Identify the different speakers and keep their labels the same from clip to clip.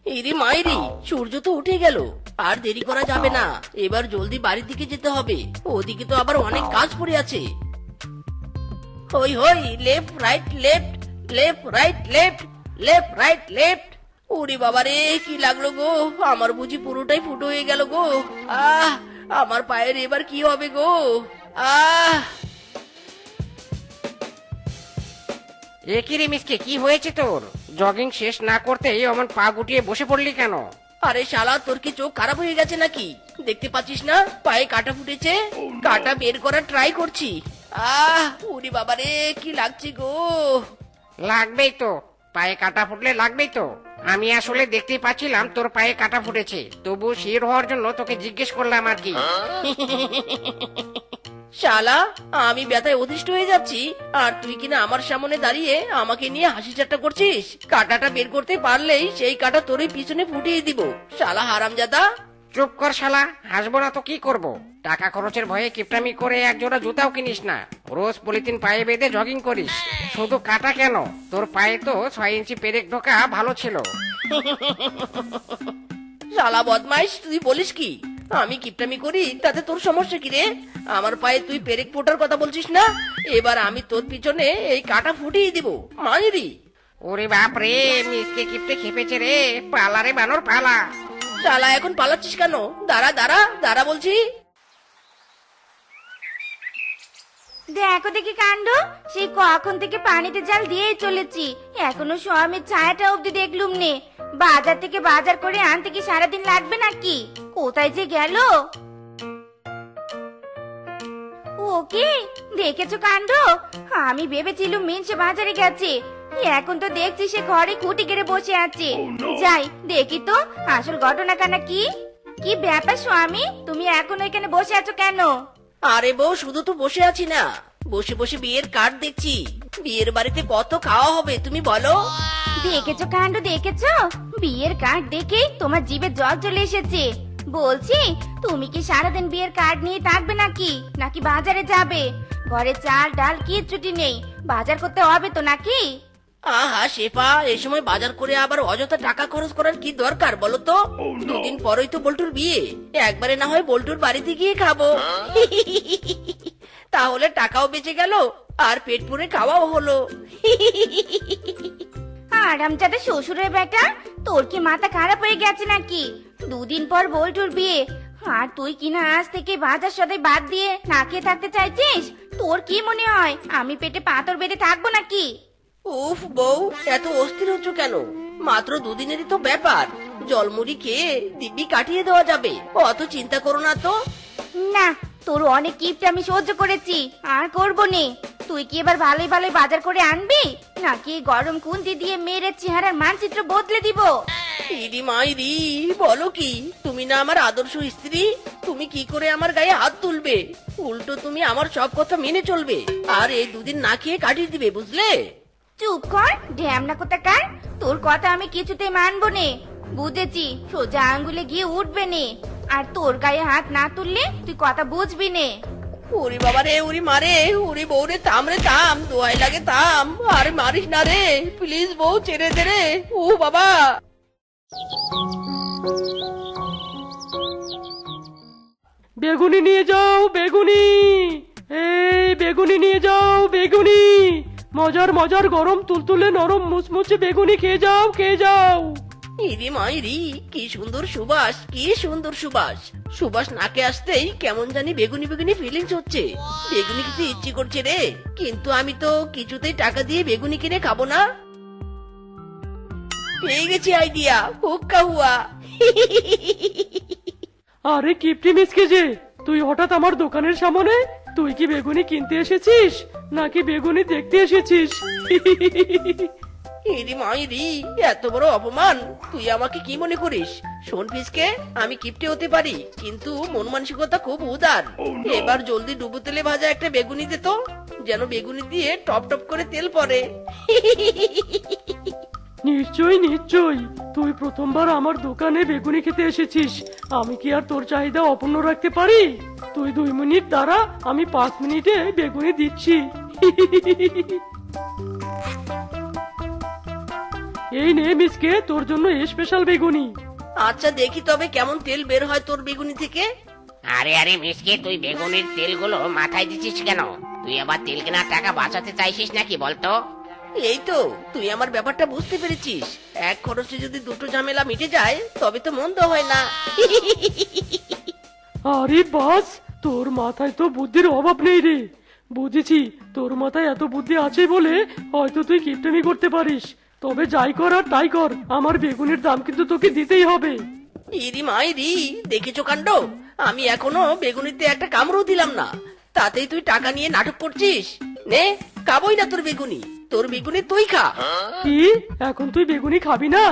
Speaker 1: ইরি মাইরি, সূর্য তো উঠে গেল। আর দেরি করা যাবে না, এবার জলদি বাড়ির দিকে যেতে হবে। ওদিকে তো আবার অনেক কাজ পড়ে আছে। হই হই, left right left, left right left, left right left. ওরে বাবারে, কি লাগলো গো? আমার বুঝি পুরোটাই ফুটো হয়ে গেল গো। আহ, আমার পায়ের এবার কি হবে গো? আহ!
Speaker 2: এ কি রে মিসকে, কি হয়েছে তোর? জগিং শেষ না করতেই অমন পা গুটিয়ে বসে পড়লি কেন?
Speaker 1: আরে শালা, তোর কি চোখ খারাপ হয়ে গেছে নাকি? দেখতে পাচ্ছিস না পায়ে কাটা ফুটেছে? কাটা বের করার ট্রাই করছি। আহ, ওরে বাবারে, কি লাগছে গো?
Speaker 2: লাগবেই তো, পায়ে কাটা ফুটলে লাগবেই তো। আমি আসলে দেখতেই পাচ্ছিলাম তোর পায়ে কাটা ফুটেছে, তবু শির হওয়ার জন্য তোকে জিজ্ঞেস করলাম আর কি।
Speaker 1: শালা, আমি ব্যথায় অতিষ্ঠ হয়ে যাচ্ছি, আর তুই কিনা আমার সামনে দাঁড়িয়ে আমাকে নিয়ে হাসি ঠাট্টা করছিস। কাটাটা বের করতে পারলেই সেই কাটা তোরই পিছনে ফুটিয়ে দিব। শালা হারামজাদা!
Speaker 2: চুপ কর শালা, হাসবো না তো কি করব? টাকা খরচের ভয়ে কিপটামি করে এক জোড়া জুতাও কিনিস না, রোজ পলিথিন পায়ে বেঁধে জগিং করিস। শুধু কাটা কেন, তোর পায়ে তো 6 ইঞ্চি পেরেক ঢোকা ভালো ছিল।
Speaker 1: শালা বদমাইশ, তুই বলিস কি? আমি কিপটামি করি তাতে তোর সমস্যা কি রে? আমার পায়ে তুই পেরেক ফোটার কথা বলছিস না? এবার আমি তোর পিছনে এই কাটা ফুটিয়ে দিব মাইরি।
Speaker 2: ওরে বাপ রে, মিসকে কিপটে খেপেছে রে, পালা রে বানর পালা।
Speaker 1: শালা, এখন পালাচ্ছিস কেন? দাঁড়া দাঁড়া দাঁড়া বলছি।
Speaker 3: দেখো দেখি কাণ্ড, সেই কখন থেকে পানিতে জাল দিয়েই চলেছি, এখনো স্বামীর ছায়াটা অব্দি দেখলুম নে। বাজার থেকে বাজার করে আনতে কি সারাদিন লাগবে নাকি? কোথায় যে গেল? ওকে, দেখেছো কাণ্ড? আমি ভেবেছিলুম মিনসে বাজারে গেছে, এখন তো দেখছি সে ঘরে খুঁটি গেড়ে বসে আছে। যাই দেখি তো আসল ঘটনা কানা কি। কি ব্যাপার স্বামী, তুমি এখন এখানে বসে আছো কেন?
Speaker 1: আরে বউ, শুধু তো বসে আছি না, বসে বসে বিয়ের কার্ড দেখছি। বিয়ের বাড়িতে কত খাওয়া হবে তুমি বলো?
Speaker 3: দেখেছো কাণ্ড, দেখেছো? বিয়ের কার্ড দেখে তোমার জিভে জল চলে এসেছে। বলছি, তুমি কি সারাদিন বিয়ের কার্ড নিয়ে থাকবে নাকি নাকি বাজারে যাবে? ঘরে চাল ডাল কিচ্ছুটি নেই, বাজার করতে হবে তো নাকি?
Speaker 1: আহা শেফা, এই সময় বাজার করে আবার অযথা টাকা খরচ করার কি দরকার বলো তো? দুদিন পরেই তো বল্টুর বিয়ে, একবারে না হয় বল্টুর বাড়িতে গিয়ে খাবো। তাহলে টাকাও বেঁচে গেল, আর পেট পুরে খাওয়াও হলো।
Speaker 3: আরামজাদা শ্বশুরের বেটা, তোর কি মাথা খারাপ হয়ে গেছে নাকি? দুদিন পর বল্টুর বিয়ে, আর তুই কিনা আজ থেকে বাজার সদাই বাদ দিয়ে না খেয়ে থাকতে চাইছিস? তোর কি মনে হয় আমি পেটে পাথর বেঁধে থাকবো নাকি?
Speaker 1: উফ বউ, এত অস্থির হচ্ছ কেন? মাত্র দুদিনেরই তো ব্যাপার, জলমুড়ি খেয়ে দিব্যি কাটিয়ে দেওয়া যাবে, অত চিন্তা করো না তো।
Speaker 3: না, তোর অনেক কিপটা আমি সহ্য করেছি, আর করবো নে। তুই কি এবার ভালোই ভালোই বাজার করে আনবি, নাকি এই গরম খুন্তি দিয়ে মেয়ের চেহারার মানচিত্র বদলে দিব?
Speaker 1: ইরি মাইরি, বলো কি? তুমি না আমার আদর্শ স্ত্রী, তুমি কি করে আমার গায়ে হাত তুলবে? উল্টো তুমি আমার সব কথা মেনে চলবে, আর এই দুদিন না খেয়ে কাটিয়ে দিবে, বুঝলে?
Speaker 3: চুপ কর ঢ্যামনা কোথাকার, তোর কথা আমি কিছুতেই মানবো নে। বুঝেছি, সোজা আঙ্গুলে গিয়ে উঠবে নে, আর তোর গায়ে হাত না তুললে তুই কথা বুঝবি নে।
Speaker 1: ওরে বাবা রে, ওরে মারে, ওরে বউ রে, থাম রে থাম, দোয়াই লাগে থাম, আরে মারিস না রে, প্লিজ বউ, ছেড়ে দে রে। ও বাবা!
Speaker 4: বেগুনি নিয়ে যাও, বেগুনি! এই বেগুনি নিয়ে যাও, বেগুনি! মজার মজার গরম তুলতুলে নরম মুচমুচে বেগুনি খেয়ে যাও, খেয়ে যাও।
Speaker 1: ইরি মাইরি, কি সুন্দর সুবাস, কি সুন্দর সুবাস! সুবাস নাকে আসতেই কেমন জানি বেগুনি বেগুনি ফিলিংস হচ্ছে। বেগুনি খেতে ইচ্ছে করছে রে, কিন্তু আমি তো কিছুতেই টাকা দিয়ে বেগুনি কিনে খাবো না। পেয়ে গেছি আইডিয়া, হুক্কা হুয়া।
Speaker 4: আরে কিপটি মিসকে যে, তুই হঠাৎ আমার দোকানের সামনে? তুই কি বেগুনি কিনতে এসেছিস নাকি বেগুনি দেখতে এসেছিস?
Speaker 1: ইরি মাইরি, এত বড় অপমান! তুই আমাকে কি মনে করিস? শোন ফিসকে, আমি কিপটে হতে পারি, কিন্তু মন মানসিকতা খুব উদার। এবার জলদি ডুবো তেলে ভাজা একটা বেগুনি দে তো, যেন বেগুনি দিয়ে টপ টপ করে তেল পড়ে।
Speaker 4: নিশ্চয়ই নিশ্চয়ই, তুই প্রথমবার আমার দোকানে বেগুনি খেতে এসেছিস, আমি কি আর তোর চাহিদা অপূর্ণ রাখতে পারি? তুই 2 মিনিট দাঁড়া, আমি 5 মিনিটে বেগুনি দিচ্ছি। এই নে মিসকে, তোর জন্য স্পেশাল বেগুনি।
Speaker 1: আচ্ছা দেখি তবে কেমন তেল বের হয় তোর বেগুনি থেকে।
Speaker 2: আরে আরে মিসকে, তুই বেগুনির তেলগুলো মাথায় দিচ্ছিস কেন? তুই আবার তেল কেনার টাকা বাঁচাতে চাইছিস নাকি বলতো?
Speaker 1: এই তো তুই আমার ব্যাপারটা বুঝতে পেরেছিস। এক খরচে যদি দুটো ঝামেলা মিটে যায় তবে তো মন্দ হয় না।
Speaker 4: আরে বাস, তোর মাথায় তো বুদ্ধির অভাব নেই রে। বুঝেছি, তোর মাথায় এত বুদ্ধি আছে বলে হয়তো তুই কিপটামি করতে পারিস। তবে যাই কর আর তাই কর, আমার বেগুনের দাম কিন্তু তোকে দিতেই হবে।
Speaker 1: ইরি মাইরি, দেখেছো কাণ্ড, আমি এখনো বেগুনিতে একটা কামড়ও দিলাম না, তাতেই তুই টাকা নিয়ে নাটক করছিস। নে, খাবই না তোর বেগুনি, তোর বেগুনি তুই খা।
Speaker 4: কি, এখন তুই বেগুনি খাবি না?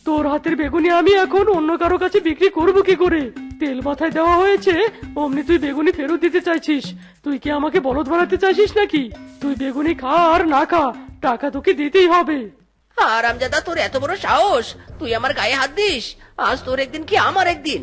Speaker 4: তোর হাতের বেগুনি আমি এখন অন্য কারো কাছে বিক্রি করবো কি করে? তেল মাথায় দেওয়া হয়েছে অমনি তুই বেগুনি ফেরত দিতে চাইছিস? তুই কি আমাকে বলদ বানাতে চাইছিস নাকি? তুই বেগুনি খা আর না খা, টাকা তোকে দিতেই হবে।
Speaker 1: আরামজাদা, তোর এত বড় সাহস, তুই আমার গায়ে হাত দিস? আজ তোর একদিন কি আমার একদিন।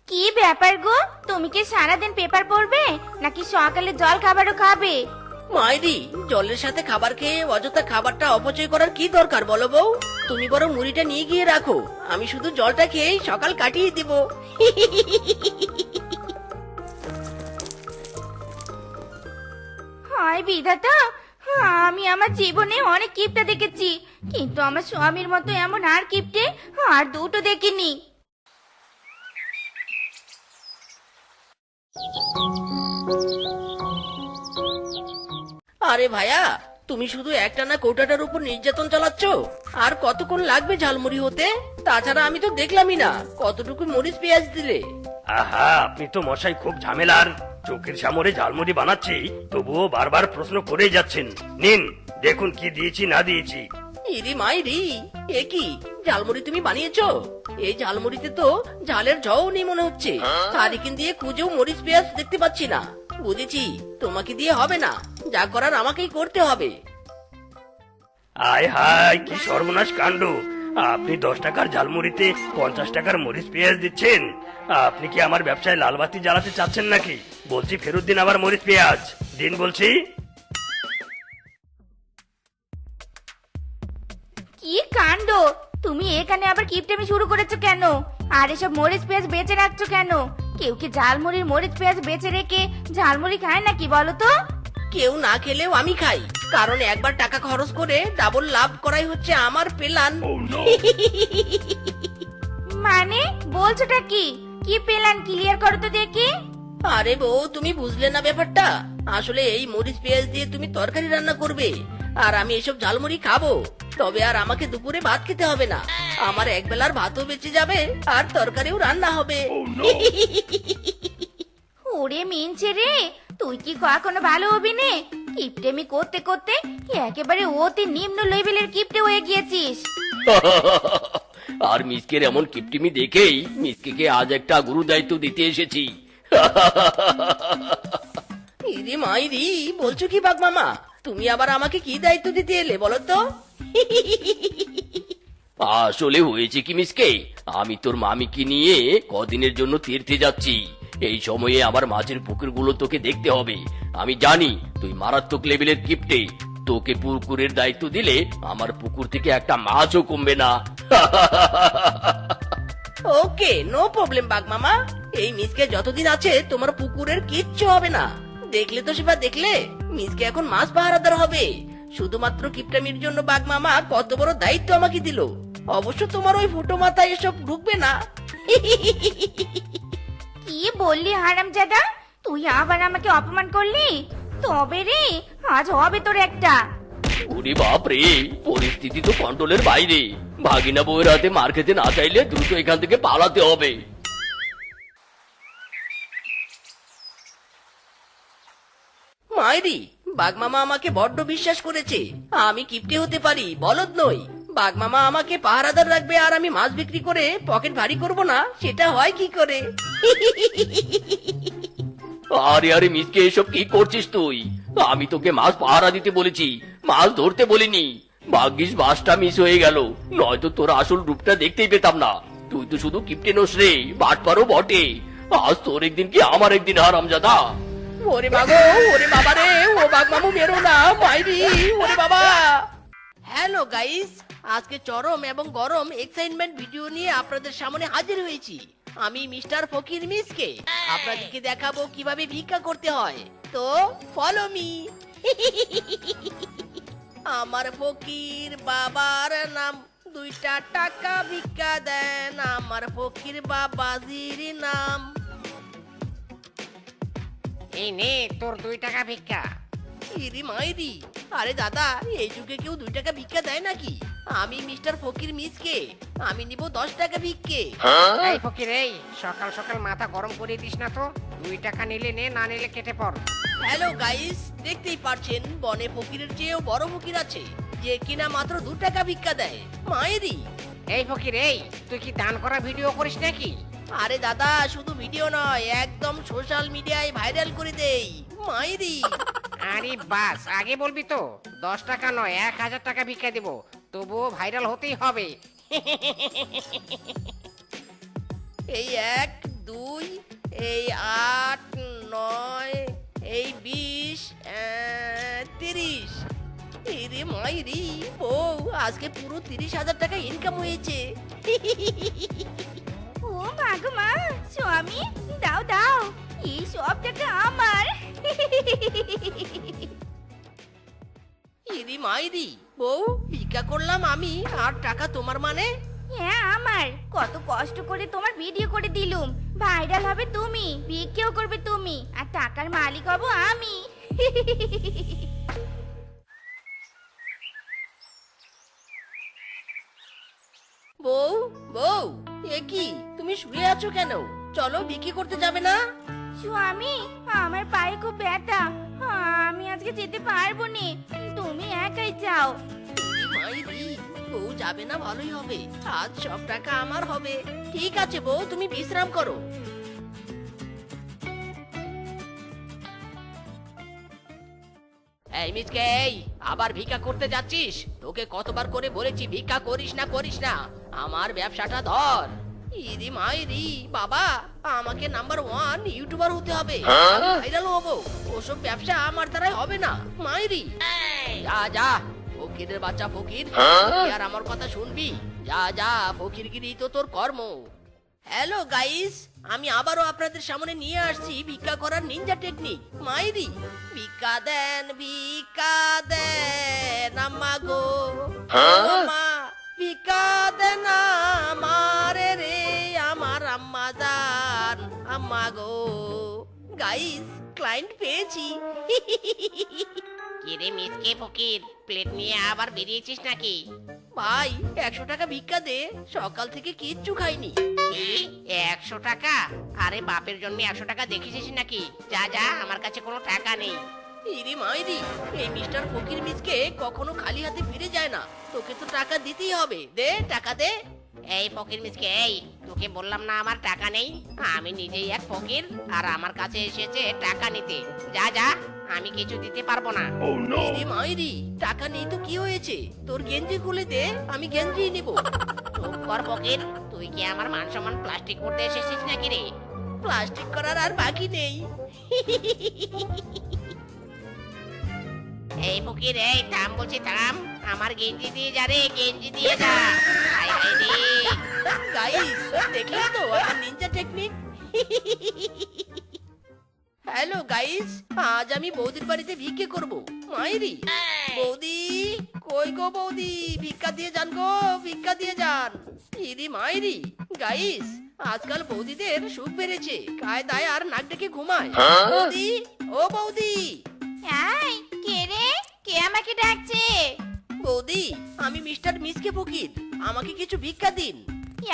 Speaker 3: কি ব্যাপার গো, তুমি কি সারাদিন পেপার পড়বে নাকি সকালে জল খাবারও খাবে?
Speaker 1: মাইরি, জলের সাথে খাবার খেয়ে অযথা খাবারটা অপচয় করার কি দরকার বলো বউ? তুমি বরং মুড়িটা নিয়ে গিয়ে রাখো, আমি শুধু জলটা খেয়েই সকাল কাটিয়ে দিব।
Speaker 3: হায় বিধাতা, আমি আমার জীবনে অনেক কিপটা দেখেছি, কিন্তু আমার স্বামীর মতো এমন আর কিপটে আর দুটো দেখিনি।
Speaker 1: আরে ভাইয়া, তুমি শুধু একটানা কৌটাটার উপর নির্যাতন চালাচ্ছ? আর কতক্ষণ লাগবে ঝালমুড়ি হতে? তাছাড়া আমি তো দেখলামই না কতটুকু মরিচ পেঁয়াজ দিলে।
Speaker 5: আহা, আপনি তো মশাই খুব ঝামেলার। চোখের সামনে ঝালমুড়ি বানাচ্ছি, তবুও বারবার প্রশ্ন করেই যাচ্ছেন। নিন, দেখুন কি দিয়েছি না দিয়েছি।
Speaker 1: ইরি মাইরি, এ কি ঝালমুড়ি তুমি বানিয়েছো? এই ঝালমুড়িতে তো ঝালের ঝাউ নেই মনে হচ্ছে। হারিকেন দিয়ে খুঁজেও মরিচ পেঁয়াজ দেখতে পাচ্ছি না। বুঝেছি, তোমাকে দিয়ে হবে না, যা করার আমাকেই করতে হবে।
Speaker 5: আয় হায়, কি সর্বনাশ কাণ্ড! আপনি 10 টাকার ঝালমুড়িতে 50 টাকার মরিচ পেঁয়াজ দিচ্ছেন। আপনি কি আমার ব্যবসায় লালবাতি জ্বালাতে চাচ্ছেন নাকি? বলছি ফেরত দিন আবার মরিচ পেঁয়াজ দিন বলছি।
Speaker 3: কি কাণ্ড, তুমি এখানে আবার কিপটেমি শুরু করেছো কেন? আর এসব মরিচ পেঁয়াজ বেঁচে রাখছো কেন? কেউ কি ঝালমুড়ির মরিচ পেঁয়াজ বেঁচে রেখে ঝালমুড়ি খায় নাকি বলো তো?
Speaker 1: কেউ না খেলেও আমি খাই, কারণ একবার টাকা খরচ করে ডাবল লাভ করাই হচ্ছে আমার প্ল্যান।
Speaker 3: মানে বলছোটা কি? কি প্ল্যান ক্লিয়ার করো তো দেখি।
Speaker 1: আরে বউ, তুমি বুঝলে না ব্যাপারটা। আসলে এই মরিচ পেঁয়াজ দিয়ে তুমি তরকারি রান্না করবে, আর আমি এসব ঝালমুড়ি খাবো। তবে আর আমাকে দুপুরে ভাত খেতে হবে না, আমার একবেলার ভাতও বেঁচে যাবে আর তরকারিও রান্না হবে।
Speaker 3: ওরে মিনছে রে, তুই কি কখনো ভালো হবি নে? কিপটেমি করতে করতে একেবারে অতি নিম্ন লেভেলের কিপটে হয়ে গিয়েছিস।
Speaker 6: আর মিসকের এমন কিপটিমি দেখেই মিসকে আজ একটা গুরু দায়িত্ব দিতে এসেছি।
Speaker 1: ইরি মাইরি, বলছো কি বাঘ মামা? তুমি আবার আমাকে কি দায়িত্ব দিতে এলে বলো তো?
Speaker 6: আসলে হয়েছে কি মিসকে, আমি তোর মামিকে নিয়ে কদিনের জন্য তীর্থে যাচ্ছি। এই সময়ে আমার মাছের পুকুরগুলো তোকে দেখতে হবে। আমি জানি তুই মারাত্মক লেভেলের কিপটে, তোকে পুকুরের দায়িত্ব দিলে আমার পুকুর থেকে একটা মাছও কমবে না।
Speaker 1: ওকে, নো প্রবলেম বাঘ মামা। এই মিসকে যতদিন আছে তোমার পুকুরের কিচ্ছু হবে না। দেখলে তো সেবা, দেখলে মিসকে এখন মাছ পাহারাদার হবে শুধুমাত্র কিপটামির জন্য। বাঘ মামা কত বড় দায়িত্ব আমাকে দিল। অবশ্য তোমার ওই ফুটো মাথায় এসব ঢুকবে না।
Speaker 3: কি বললি হারামজাদা, তুই আবার আমাকে অপমান করলি? তবে রে, আজ হবে তোর একটা।
Speaker 6: ওরে বাপ রে, পরিস্থিতি তো কন্ট্রোলের বাইরে। ভাগিনা বউয়ের হাতে মার খেতে না চাইলে দ্রুত এখান থেকে পালাতে হবে।
Speaker 1: মাইরি, বাঘ মামা আমাকে বড্ড বিশ্বাস করেছে। আমি কিপটে হতে পারি, বলদ নই। বাঘ মামা আমাকে পাহারাদার রাখবে আর আমি মাছ বিক্রি করে পকেট ভারী করব না, সেটা হয় কি করে?
Speaker 6: আরে আরে মিসকে, এসব কি করছিস তুই? আমি তোকে মাছ পাহারা দিতে বলেছি, মাছ ধরতে বলিনি। ভাগ্যিস বাসটা মিস হয়ে গেল, নয়তো তোর আসল রূপটা দেখতেই পেতাম না। তুই তো শুধু কিপটে নোস রে, বাটপারও বটে। আজ তোর একদিন কি আমার একদিন, হারামজাদা।
Speaker 1: ওরে মাগো, ওরে বাবা রে, ও বাঘ মামু মেরো না, মাইরি, ওরে বাবা। হ্যালো গাইস, আজকে চরম এবং গরম এক্সাইটমেন্ট ভিডিও নিয়ে আপনাদের সামনে হাজির হয়েছি। আমি মিস্টার ফকির মিসকে আপনাদেরকে দেখাবো কিভাবে ভিক্ষা করতে হয়। তো ফলো মি। আমার ফকির বাবার নাম, 2টা টাকা ভিক্ষা দেন, আমার ফকির বাবাজির নাম।
Speaker 2: এই নে তোর 2 টাকা ভিক্ষা।
Speaker 1: ইরি মাইরি, আরে দাদা, এই যুগে কেউ 2 টাকা ভিক্ষা দেয় নাকি? আমি মিস্টার ফকির মিসকে, আমি নিব 10 টাকা ভিক্ষে।
Speaker 2: এই ফকির, এই সকাল সকাল মাথা গরম করে দিস না তো। 2 টাকা নিলে নে, না নিলে কেটে পড়।
Speaker 1: হ্যালো গাইস, দেখতেই পাচ্ছেন বনে ফকিরের চেয়েও বড় ফকির আছে, যে কিনা মাত্র 2 টাকা ভিক্ষা দেয়। মাইরি,
Speaker 2: এই ফকির, এই তুই কি দান করা ভিডিও করিস নাকি?
Speaker 1: আরে দাদা, শুধু ভিডিও নয়, একদম সোশ্যাল মিডিয়ায় ভাইরাল করে দেই। মাইরি,
Speaker 2: আরে বাস, আগে বলবি তো। 10 টাকা নয়, 1000 টাকা ভিক্ষা দেব, তবুও ভাইরাল হতেই হবে।
Speaker 1: এই 1 2 এই 8 9 এই 20 30। এরে মাইরি, বউ আজকে পুরো 30,000 টাকা ইনকাম হয়েছে।
Speaker 3: ও মা গো মা, স্বামী দাও দাও, এই সব টাকা আমার।
Speaker 1: ইরি মাইরি, বউ ভিক্ষা করলাম আমি, আর টাকা তোমার মানে?
Speaker 3: হ্যাঁ আমার, কত কষ্ট করে তোমার ভিডিও করে দিলুম, ভাইরাল হবে তুমি, ভিক্ষেও করবে তুমি, আর টাকার মালিক হব আমি।
Speaker 1: বউ, বউ, এ কি তুমি শুয়ে আছো কেন? চলো বিক্রি করতে যাবে না?
Speaker 3: স্বামী, আমার পায়ে খুব ব্যথা, আমি আজকে যেতে পারবো না, তুমি একাই যাও।
Speaker 1: ইরি মাইরি, বউ যাবে না ভালোই হবে, আজ সব টাকা আমার হবে। ঠিক আছে বউ, তুমি বিশ্রাম করো। এই মিচকে, এই আবার ভিক্ষা করতে যাচ্ছিস? তোকে কতবার করে বলেছি ভিক্ষা করিস না, করিস না। আমার ব্যবসাটা ধর। ইরি মাইরি, বাবা আমাকে নাম্বার 1 ইউটিউবার হতে হবে, ভাইরাল হবো। ওসব ব্যবসা আমার দ্বারাই হবে না। মাইরি, যা যা, ফকিরের বাচ্চা ফকির, তুই আর আমার কথা শুনবি? যা যা, ফকিরগিরি তো তোর কর্ম। হ্যালো গাইস, আমি আবারও আপনাদের সামনে নিয়ে আসছি ভিক্ষা করার নিনজা টেকনিক। মাইরি, ভিক্ষা দেন আম্মা গো, আম্মা ভিক্ষা দেন আমারে রে, আমার আম্মা জান, আম্মা গো। গাইস, ক্লায়েন্ট পেয়েছি।
Speaker 2: কিরে মিসকে ফকির, প্লেট নিয়ে আবার বেরিয়েছিস নাকি?
Speaker 1: ভাই 100 টাকা ভিক্ষা দে, সকাল থেকে কিচ্ছু খাইনি।
Speaker 2: কি 100 টাকা? আরে বাপের জন্য 100 টাকা দেখেছিস নাকি? যা যা, আমার কাছে কোনো টাকা নেই।
Speaker 1: ইরি মাইরি, এই মিস্টার ফকির মিসকে কখনো খালি হাতে ফিরে যায় না, তোকে তো টাকা দিতেই হবে। দে টাকা দে।
Speaker 2: এই ফকির মিসকে, এই তোকে বললাম না আমার টাকা নেই? আমি নিজেই এক ফকির, আর আমার কাছে এসেছে টাকা নিতে। যা যা, আমি কিছু দিতে পারবো না।
Speaker 1: ইরি মাইরি, টাকা নেই তো কি হয়েছে? তোর গেঞ্জি খুলে দে, আমি গেঞ্জি নিব।
Speaker 2: চুপ কর ফকির, তুই কি আমার মান সম্মান প্লাস্টিক করতে এসেছিস নাকি রে?
Speaker 1: প্লাস্টিক করার আর বাকি নেই।
Speaker 2: এই ফকির, এই থাম বলছি, থাম। আমার গেঞ্জি দিয়ে যা রে, গেঞ্জি দিয়ে যা। হায় হায় রে।
Speaker 1: গাইস, দেখলেন তো আমার নিনজা টেকনিক? হ্যালো গাইস, আজ আমি বৌদির বাড়িতে ভিক্ষে করব। মাইরি, বৌদি কই গো বৌদি, ভিক্ষা দিয়ে যান গো, ভিক্ষা দিয়ে যান। ইরি মাইরি, গাইস আজকাল বৌদিদের সুখ বেড়েছে, গায়ে দায় আর নাক ডেকে ঘুমায়। বৌদি, ও বৌদি।
Speaker 3: এই কে রে, কে আমাকে ডাকছে?
Speaker 1: বৌদি, আমি মিস্টার মিসকে ফকির, আমাকে কিছু ভিক্ষা দিন।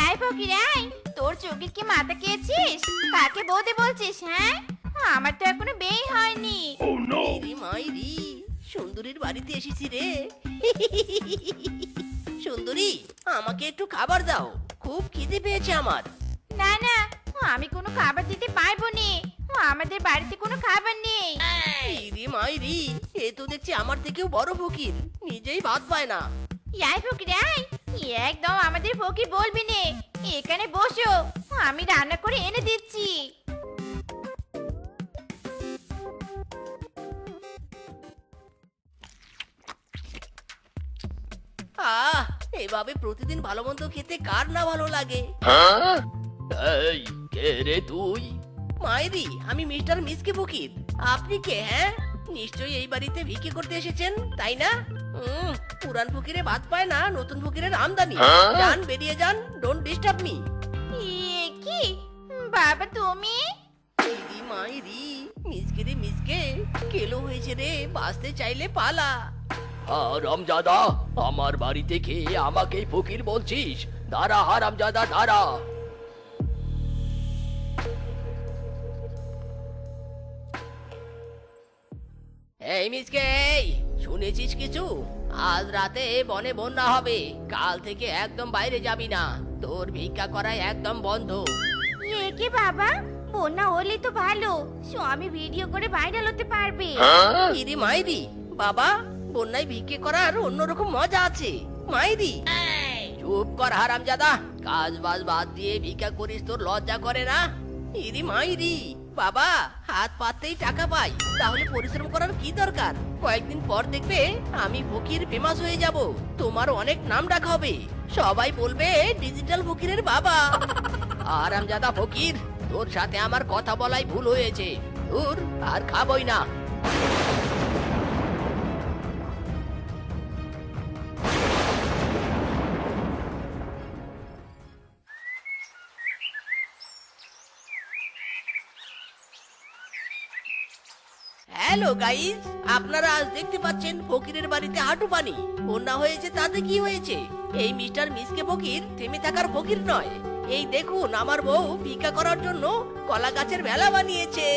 Speaker 3: এই ফকির, এই তোর চোখের কি মাথা খেয়েছিস? কাকে বৌদি বলছিস? হ্যাঁ, আমার তো এখনো বিয়ে হয়নি।
Speaker 1: ইরি মাইরি, সুন্দরীর বাড়িতে এসেছি রে। সুন্দরী, আমাকে একটু খাবার দাও, খুব খিদে পেয়েছে আমার।
Speaker 3: না না, আমি কোনো খাবার দিতে পারবো না, আমাদের বাড়িতে কোনো খাবার নেই।
Speaker 1: ইরি মাইরি, এ তো দেখছি আমার থেকেও বড় ফকির, নিজেই ভাত পায় না।
Speaker 3: ইয়াই ফকির আয়, একদম আমাদের ফকির বলবি নে। এখানে বসো, আমি রান্না করে এনে দিচ্ছি।
Speaker 1: আহ, এভাবে প্রতিদিন ভালো মন্দ খেতে কার না ভালো লাগে।
Speaker 6: এই কে রে তুই?
Speaker 1: মাইরি, আমি মিস্টার মিসকে ফকির। আপনি কে? হ্যাঁ, নিশ্চয়ই এই বাড়িতে ভিক্ষে করতে এসেছেন, তাই না? পুরান ফকিরে ভাত পায় না, নতুন ফকিরের আমদানি। যান, বেরিয়ে যান, ডোন্ট ডিস্টার্ব মি।
Speaker 3: এ কি বাবা তুমি?
Speaker 1: ইরি মাইরি, মিসকে রে মিসকে, কেলো হয়েছে রে, বাঁচতে চাইলে পালা।
Speaker 6: হারামজাদা, আমার বাড়িতে খেয়ে আমাকেই ফকির বলছিস? দাঁড়া হারামজাদা, দাঁড়া।
Speaker 1: এই মিসকে, এই, শুনেছিস কিছু? আজ রাতে বনে বন্যা হবে, কাল থেকে একদম বাইরে যাবি না, তোর ভিক্ষা করাই একদম বন্ধ।
Speaker 3: এ কি বাবা, বন্যা হলে তো ভালো, স্বামী ভিডিও করে ভাইরাল হতে পারবে।
Speaker 1: ইরি মাইরি, বাবা, বন্যায় ভিক্ষে করার অন্যরকম মজা আছে। মাইরি, চুপ কর হারামজাদা, কাজ বাজ বাদ দিয়ে ভিক্ষা করিস, তোর লজ্জা করে না? ইরি মাইরি, বাবা, হাত পাততেই টাকা পাই, তাহলে পরিশ্রম করার কি দরকার? কয়েকদিন পর দেখবে আমি ফকির ফেমাস হয়ে যাব, তোমার অনেক নাম ডাক হবে, সবাই বলবে ডিজিটাল ফকিরের বাবা। হারামজাদা ফকির, তোর সাথে আমার কথা বলাই ভুল হয়েছে, দূর, আর খাবই না। হ্যালো গাইস, আপনারা আজ দেখতে পাচ্ছেন ফকিরের বাড়িতে হাঁটু পানি। বন্যা হয়েছে, তাতে কি হয়েছে? এই মিস্টার মিসকে ফকির থেমে থাকার ফকির নয়। এই দেখুন, আমার বউ ভিক্ষা করার জন্য কলা গাছের ভেলা বানিয়েছে।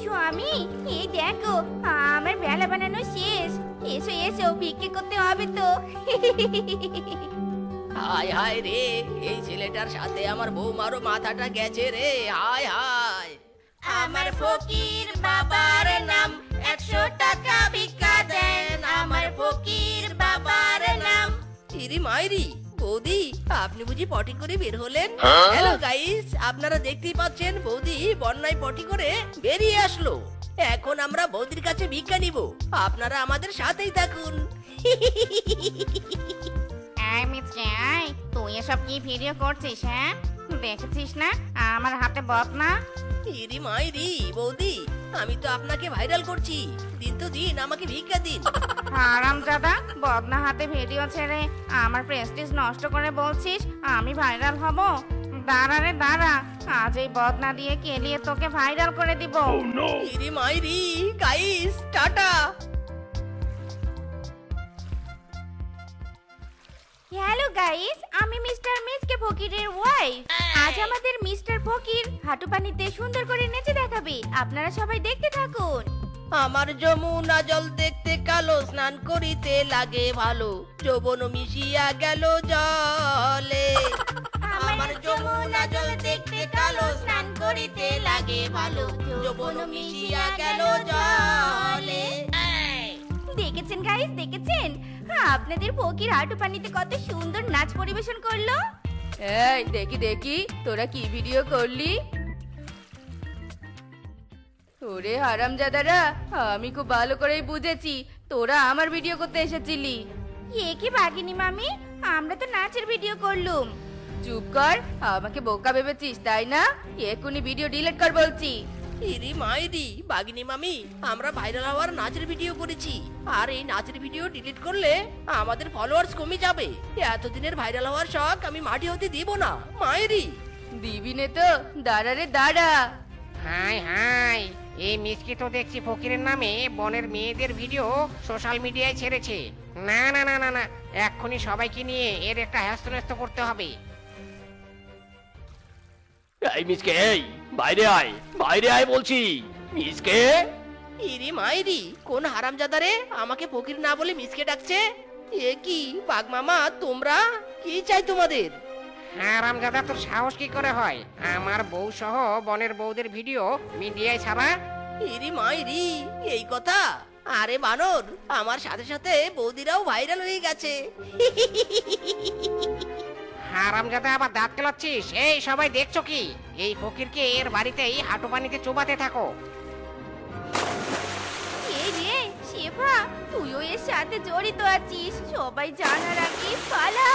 Speaker 3: স্বামী, এই দেখো, আমার বেলা বানানো শেষ। এসো এসো, ভিক্ষে করতে হবে তো।
Speaker 1: হায় হায় রে, এই ছেলেটার সাথে আমার বৌমারও মাথাটা গেছে রে, হায় হায়।
Speaker 3: আমার ফকির বাবার নাম, 100 টাকা ভিক্ষা দেন, আমার ফকির বাবার নাম।
Speaker 1: ইরি মাইরি, বৌদি, আপনি বুঝি পটি করে বের হলেন? হ্যালো গাইস, আপনারা দেখতেই পাচ্ছেন বৌদি বন্যায় পটি করে বেরিয়ে আসলো। এখন আমরা বৌদির কাছে ভিক্ষা নিব, আপনারা আমাদের সাথেই থাকুন।
Speaker 3: আয় মিচকে আয়, তুই এসব কি ভিডিও করছিস? হ্যাঁ, দেখেছিস না আমার হাতে বদনা?
Speaker 1: ইরি মাইরি, বৌদি, আমি তো আপনাকে ভাইরাল করছি, দিন তো দিন আমাকে ভিক্ষা দিন।
Speaker 3: হারামজাদা, বদনা হাতে ভিডিও ছেড়ে আমার প্রেস্টিজ নষ্ট করে বলছিস আমি ভাইরাল হব? দাঁড়া রে দাঁড়া, আজ এই বদনা দিয়ে কেলিয়ে তোকে ভাইরাল করে দিব।
Speaker 1: ইরি মাইরি, গাইস, টাটা।
Speaker 3: হ্যালো গাইস, আমি মিস্টার মিসকে ফকিরের ওয়াইফ। আজ আমাদের মিস্টার ফকির হাঁটু পানিতে সুন্দর করে নেচে দেখাবে, আপনারা সবাই দেখতে থাকুন।
Speaker 1: আমার যমুনা জল দেখতে কালো, স্নান করিতে লাগে ভালো, যৌবন মিশিয়া গেল জলে। আমার যমুনা জল দেখতে কালো, স্নান করিতে লাগে ভালো, যৌবন মিশিয়া গেল জলে।
Speaker 3: দেখেছেন গাইস, দেখেছেন আপনাদের ফকির হাঁটু পানিতে কত সুন্দর নাচ পরিবেশন করলো।
Speaker 7: এই দেখি দেখি, তোরা কি ভিডিও করলি? ওরে হারামজাদারা, আমি খুব ভালো করেই বুঝেছি তোরা আমার ভিডিও করতে এসেছিলি।
Speaker 3: এ কি বাগিনী মামি, আমরা তো নাচের ভিডিও করলুম।
Speaker 7: চুপ কর, আমাকে বোকা ভেবেছিস তাই না? এক্ষুনি ভিডিও ডিলিট কর বলছি।
Speaker 1: ইরি মাইরি, বাগিনী মামি, আমরা ভাইরাল হওয়ার নাচের ভিডিও করেছি, আর এই নাচের ভিডিও ডিলিট করলে আমাদের ফলোয়ার্স কমে যাবে। এতদিনের ভাইরাল হওয়ার শখ আমি মাটি হতে দিব না, মাইরি।
Speaker 7: দিবি নে তো, দাঁড়া রে দাঁড়া।
Speaker 2: হাই হাই, এই মিসকে তো দেখছি ফকিরের নামে বনের মেয়েদের ভিডিও সোশ্যাল মিডিয়ায় ছেড়েছে। না না না না না, এক্ষুনি সবাইকে নিয়ে এর একটা হ্যাস্ত করতে হবে।
Speaker 6: এই মিসকে, এই বাইরে আয়, বাইরে আয় বলছি। মিসকে,
Speaker 1: ইরি মাইরি, কোন হারামজাদারে আমাকে ফকির না বলে মিসকে ডাকছে? এ কি বাঘ মামা, তোমরা কি চাই তোমাদের?
Speaker 2: হারামজাদা, তোর সাহস কি করে হয় আমার বউ সহ বনের বউদের ভিডিও মিডিয়ায় ছাড়া?
Speaker 1: ইরি মাইরি, এই কথা? আরে বানর, আমার সাথে সাথে বৌদিরাও ভাইরাল হয়ে গেছে।
Speaker 2: হারামজাদা আবার দাঁত কেলাচ্ছিস? এই সবাই দেখছো কি? এই ফকিরকে এর বাড়িতেই হাঁটু পানিতে চুবাতে থাকো।
Speaker 3: এই রে শেফা, তুইও এর সাথে জড়িত আছিস, সবাই জানার আগে পালা।